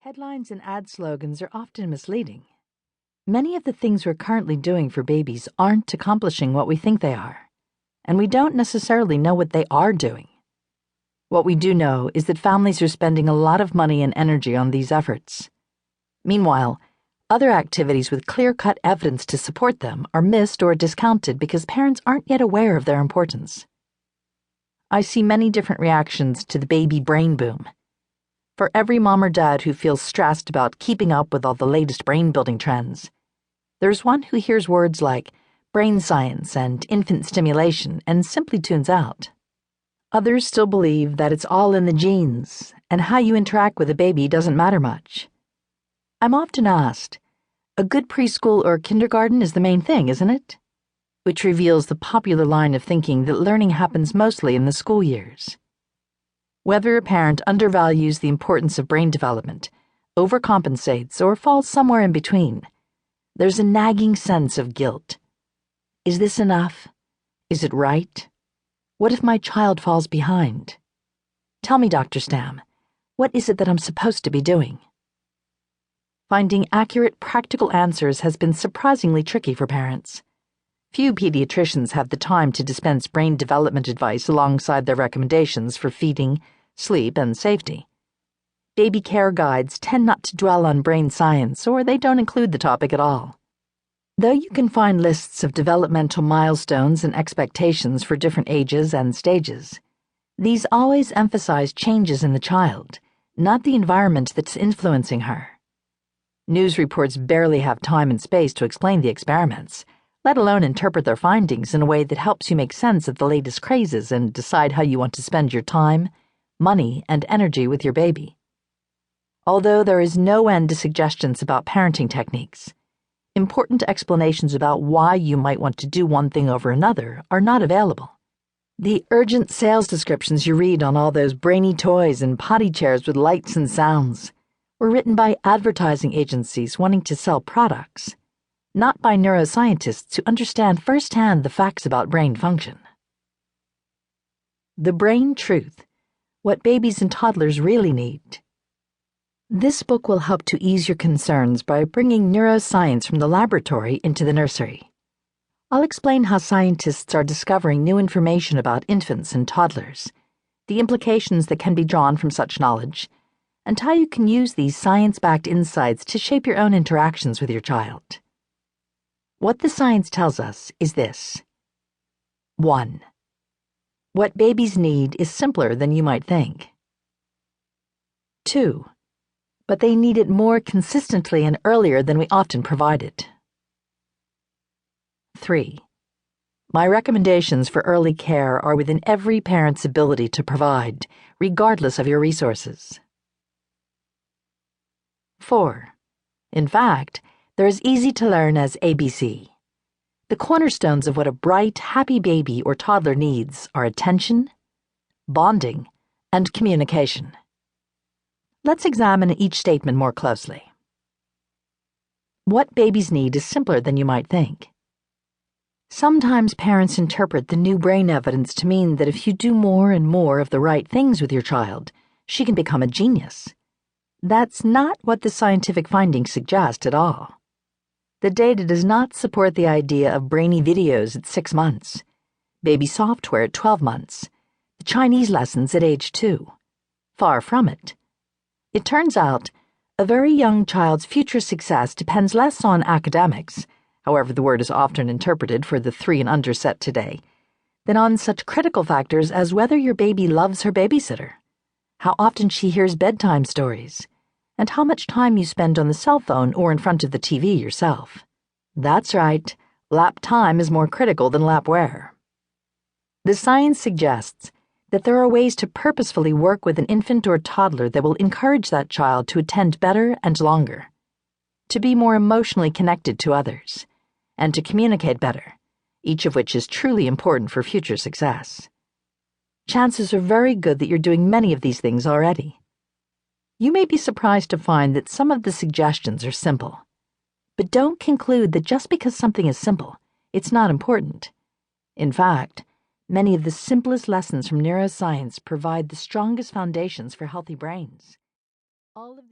Headlines and ad slogans are often misleading. Many of the things we're currently doing for babies aren't accomplishing what we think they are, and we don't necessarily know what they are doing. What we do know is that families are spending a lot of money and energy on these efforts. Meanwhile, other activities with clear-cut evidence to support them are missed or discounted because parents aren't yet aware of their importance. I see many different reactions to the baby brain boom. For every mom or dad who feels stressed about keeping up with all the latest brain-building trends, there's one who hears words like brain science and infant stimulation and simply tunes out. Others still believe that it's all in the genes, and how you interact with a baby doesn't matter much. I'm often asked, a good preschool or kindergarten is the main thing, isn't it? Which reveals the popular line of thinking that learning happens mostly in the school years. Whether a parent undervalues the importance of brain development, overcompensates, or falls somewhere in between, there's a nagging sense of guilt. Is this enough? Is it right? What if my child falls behind? Tell me, Dr. Stamm, what is it that I'm supposed to be doing? Finding accurate, practical answers has been surprisingly tricky for parents. Few pediatricians have the time to dispense brain development advice alongside their recommendations for feeding, sleep, and safety. Baby care guides tend not to dwell on brain science, or they don't include the topic at all. Though you can find lists of developmental milestones and expectations for different ages and stages, these always emphasize changes in the child, not the environment that's influencing her. News reports barely have time and space to explain the experiments, let alone interpret their findings in a way that helps you make sense of the latest crazes and decide how you want to spend your time, money, and energy with your baby. Although there is no end to suggestions about parenting techniques, important explanations about why you might want to do one thing over another are not available. The urgent sales descriptions you read on all those brainy toys and potty chairs with lights and sounds were written by advertising agencies wanting to sell products, not by neuroscientists who understand firsthand the facts about brain function. The Brain Truth: What Babies and Toddlers Really Need. This book will help to ease your concerns by bringing neuroscience from the laboratory into the nursery. I'll explain how scientists are discovering new information about infants and toddlers, the implications that can be drawn from such knowledge, and how you can use these science-backed insights to shape your own interactions with your child. What the science tells us is this. 1. What babies need is simpler than you might think. 2. But they need it more consistently and earlier than we often provide it. 3. My recommendations for early care are within every parent's ability to provide, regardless of your resources. 4. In fact, they're as easy to learn as ABC. The cornerstones of what a bright, happy baby or toddler needs are attention, bonding, and communication. Let's examine each statement more closely. What babies need is simpler than you might think. Sometimes parents interpret the new brain evidence to mean that if you do more and more of the right things with your child, she can become a genius. That's not what the scientific findings suggest at all. The data does not support the idea of brainy videos at 6 months, baby software at 12 months, the Chinese lessons at age 2. Far from it. It turns out, a very young child's future success depends less on academics, however the word is often interpreted for the 3 and under set today, than on such critical factors as whether your baby loves her babysitter, how often she hears bedtime stories, and how much time you spend on the cell phone or in front of the TV yourself. That's right, lap time is more critical than lap wear. The science suggests that there are ways to purposefully work with an infant or toddler that will encourage that child to attend better and longer, to be more emotionally connected to others, and to communicate better, each of which is truly important for future success. Chances are very good that you're doing many of these things already. You may be surprised to find that some of the suggestions are simple. But don't conclude that just because something is simple, it's not important. In fact, many of the simplest lessons from neuroscience provide the strongest foundations for healthy brains. All of